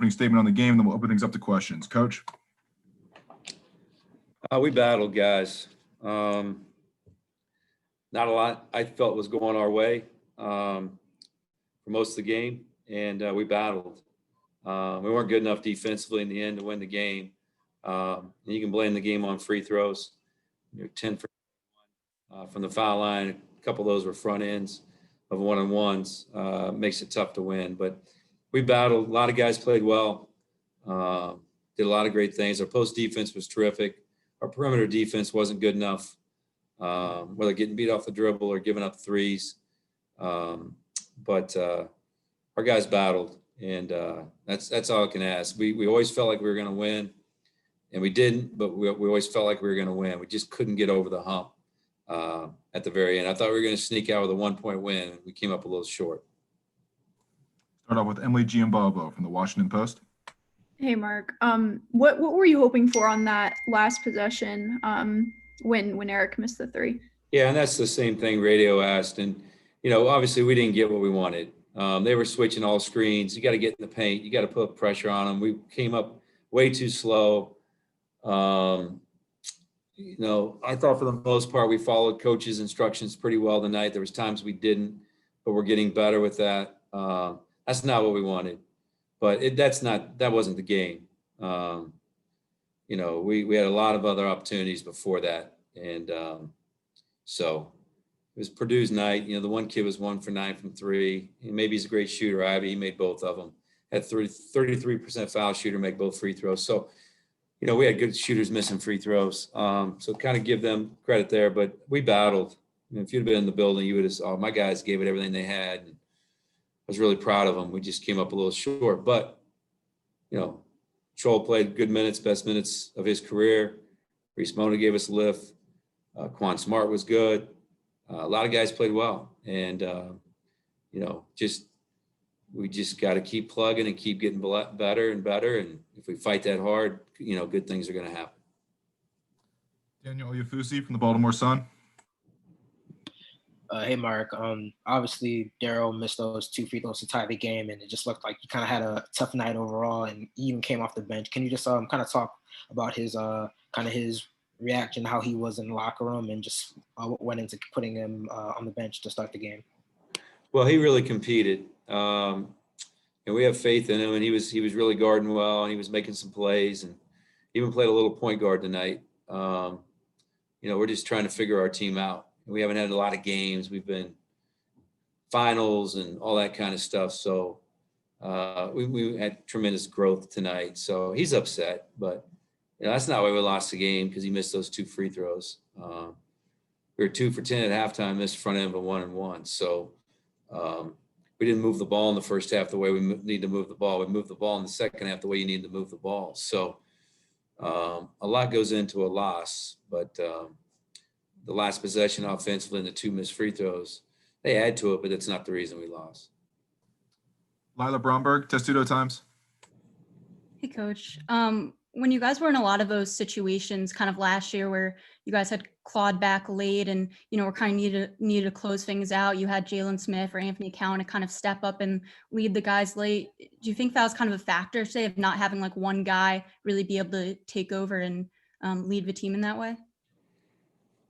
opening statement on the game, then we'll open things up to questions. Coach? We battled, guys. Not a lot I felt was going our way for most of the game, and we battled. We weren't good enough defensively in the end to win the game. And you can blame the game on free throws. 10 for from the foul line. A couple of those were front ends of one-on-ones. Makes it tough to win. But we battled. A lot of guys played well. Did a lot of great things. Our post defense was terrific. Our perimeter defense wasn't good enough, whether getting beat off the dribble or giving up threes. But our guys battled, and that's all I can ask. We always felt like we were going to win, and we didn't, but we always felt like we were going to win. We just couldn't get over the hump at the very end. I thought we were going to sneak out with a 1-point win. We came up a little short. Start off with Emily Giambalvo from the Washington Post. Hey, Mark. What were you hoping for on that last possession when Eric missed the three? Yeah, and that's the same thing Radio asked. And, obviously we didn't get what we wanted. They were switching all screens. You got to get in the paint. You got to put pressure on them. We came up way too slow. I thought for the most part we followed coach's instructions pretty well tonight. There was times we didn't, but we're getting better with that. That's not what we wanted. But that wasn't the game. We had a lot of other opportunities before that. And so it was Purdue's night. The one kid was 1 for 9 from 3. Maybe he's a great shooter, Ivy. He made both of them. Had 33% foul shooter, make both free throws. So, we had good shooters missing free throws. So kind of give them credit there. But we battled. If you'd been in the building, you would have saw my guys gave it everything they had. And I was really proud of them. We just came up a little short, but Troll played good minutes, best minutes of his career. Reese Mona gave us a lift. Quan Smart was good. A lot of guys played well, and we just got to keep plugging and keep getting better and better. And if we fight that hard, good things are going to happen. Daniel Oyefusi from the Baltimore Sun. Hey, Mark. Obviously, Daryl missed those 2 free throws to tie the game, and it just looked like he kind of had a tough night overall, and he even came off the bench. Can you just kind of talk about his his reaction, how he was in the locker room, and just what went into putting him on the bench to start the game? Well, he really competed, and we have faith in him. And he was really guarding well, and he was making some plays, and even played a little point guard tonight. We're just trying to figure our team out. We haven't had a lot of games. We've been finals and all that kind of stuff. So we had tremendous growth tonight. So he's upset, but that's not why we lost the game, because he missed those 2 free throws. We were 2 for 10 at halftime, missed front end of a 1-and-1. So we didn't move the ball in the first half the way we need to move the ball. We moved the ball in the second half the way you need to move the ball. So a lot goes into a loss, but the last possession offensively and the 2 missed free throws, they add to it, but that's not the reason we lost. Lila Bromberg, Testudo Times. Hey, Coach. When you guys were in a lot of those situations kind of last year where you guys had clawed back late and, were kind of needed to close things out, you had Jalen Smith or Anthony Cowan to kind of step up and lead the guys late. Do you think that was kind of a factor, say, of not having like one guy really be able to take over and lead the team in that way?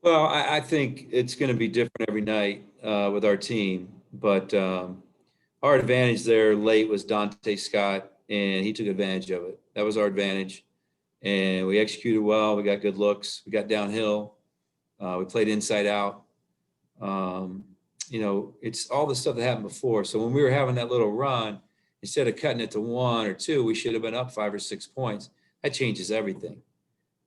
Well, I think it's going to be different every night with our team, but our advantage there late was Dante Scott, and he took advantage of it. That was our advantage, and we executed well. We got good looks. We got downhill. We played inside out. It's all the stuff that happened before. So when we were having that little run, instead of cutting it to 1 or 2, we should have been up 5 or 6 points. That changes everything.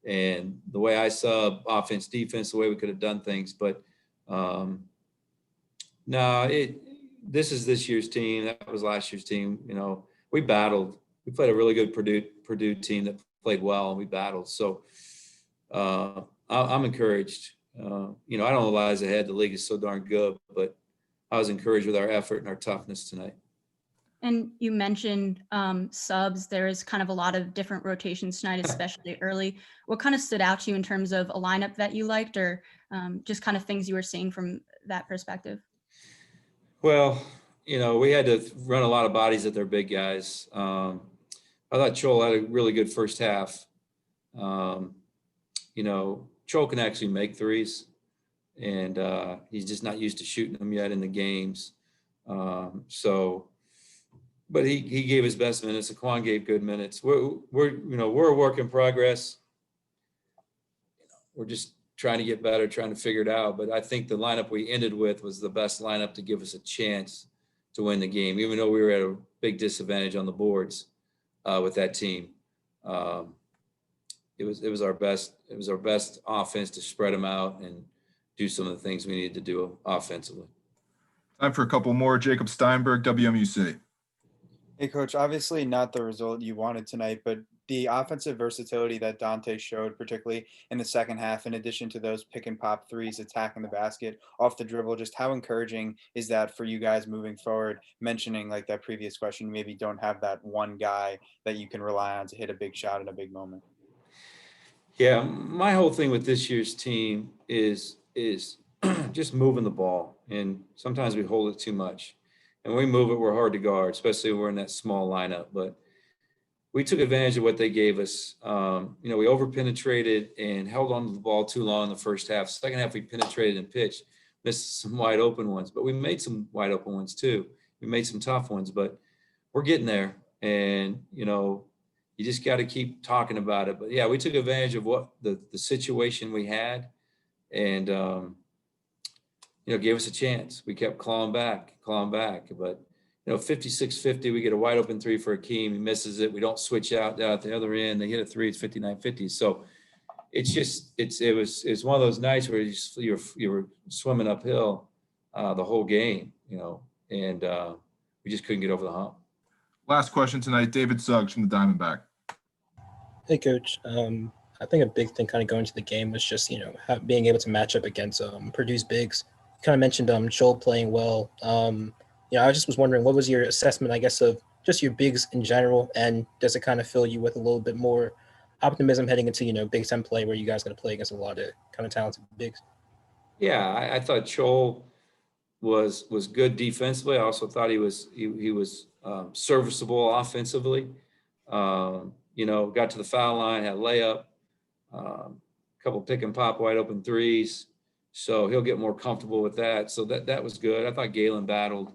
And the way I sub offense, defense, the way we could have done things. But this is this year's team. That was last year's team. We battled. We played a really good Purdue team that played well, and we battled. So I'm encouraged. I don't know what lies ahead. The league is so darn good, but I was encouraged with our effort and our toughness tonight. And you mentioned subs. There is kind of a lot of different rotations tonight, especially early. What kind of stood out to you in terms of a lineup that you liked, or just kind of things you were seeing from that perspective? Well, we had to run a lot of bodies at their big guys. I thought Joel had a really good first half. You know, Joel can actually make threes, and he's just not used to shooting them yet in the games. But he gave his best minutes. Aquan gave good minutes. We're a work in progress. We're just trying to get better, trying to figure it out. But I think the lineup we ended with was the best lineup to give us a chance to win the game, even though we were at a big disadvantage on the boards with that team. It was our best. It was our best offense to spread them out and do some of the things we needed to do offensively. Time for a couple more. Jacob Steinberg, WMUC. Hey, Coach, obviously not the result you wanted tonight, but the offensive versatility that Dante showed, particularly in the second half, in addition to those pick and pop threes, attacking the basket off the dribble, just how encouraging is that for you guys moving forward? Mentioning like that previous question, maybe don't have that one guy that you can rely on to hit a big shot in a big moment. Yeah, my whole thing with this year's team is just moving the ball, and sometimes we hold it too much. And when we move it, we're hard to guard, especially when we're in that small lineup. But we took advantage of what they gave us. We over-penetrated and held on to the ball too long in the first half. Second half, we penetrated and pitched, missed some wide open ones, but we made some wide open ones too. We made some tough ones, but we're getting there. And, you just got to keep talking about it. But yeah, we took advantage of what the situation we had, and gave us a chance. We kept clawing back. But 56-50, we get a wide open three for Akeem. He misses it. We don't switch out down at the other end. They hit a three. It's 59-50. So it's one of those nights where you were swimming uphill the whole game, and we just couldn't get over the hump. Last question tonight, David Suggs from the Diamondback. Hey, Coach. I think a big thing kind of going into the game was just, being able to match up against Purdue's bigs. You kind of mentioned Joel playing well. I just was wondering, what was your assessment, I guess, of just your bigs in general, and does it kind of fill you with a little bit more optimism heading into, Big Ten play where you guys going to play against a lot of kind of talented bigs? Yeah, I thought Joel was good defensively. I also thought he was serviceable offensively. Got to the foul line, had a layup, a couple pick and pop wide open threes. So he'll get more comfortable with that. So that was good. I thought Galen battled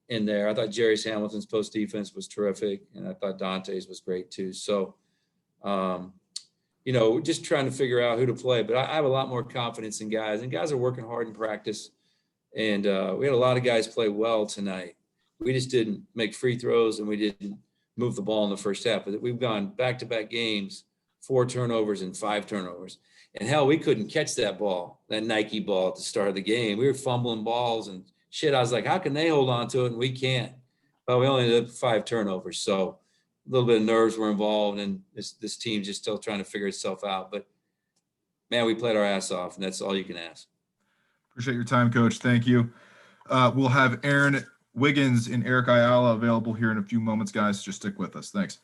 in there. I thought Jerry Hamilton's post defense was terrific, and I thought Dante's was great too. So, just trying to figure out who to play. But I have a lot more confidence in guys, and guys are working hard in practice. And we had a lot of guys play well tonight. We just didn't make free throws, and we didn't move the ball in the first half. But we've gone back-to-back games, 4 turnovers and 5 turnovers. And hell, we couldn't catch that ball, that Nike ball at the start of the game. We were fumbling balls and shit. I was like, how can they hold on to it and we can't? Well, we only did 5 turnovers. So a little bit of nerves were involved, and this team's just still trying to figure itself out. But, man, we played our ass off, and that's all you can ask. Appreciate your time, Coach. Thank you. We'll have Aaron Wiggins and Eric Ayala available here in a few moments, guys. Just stick with us. Thanks.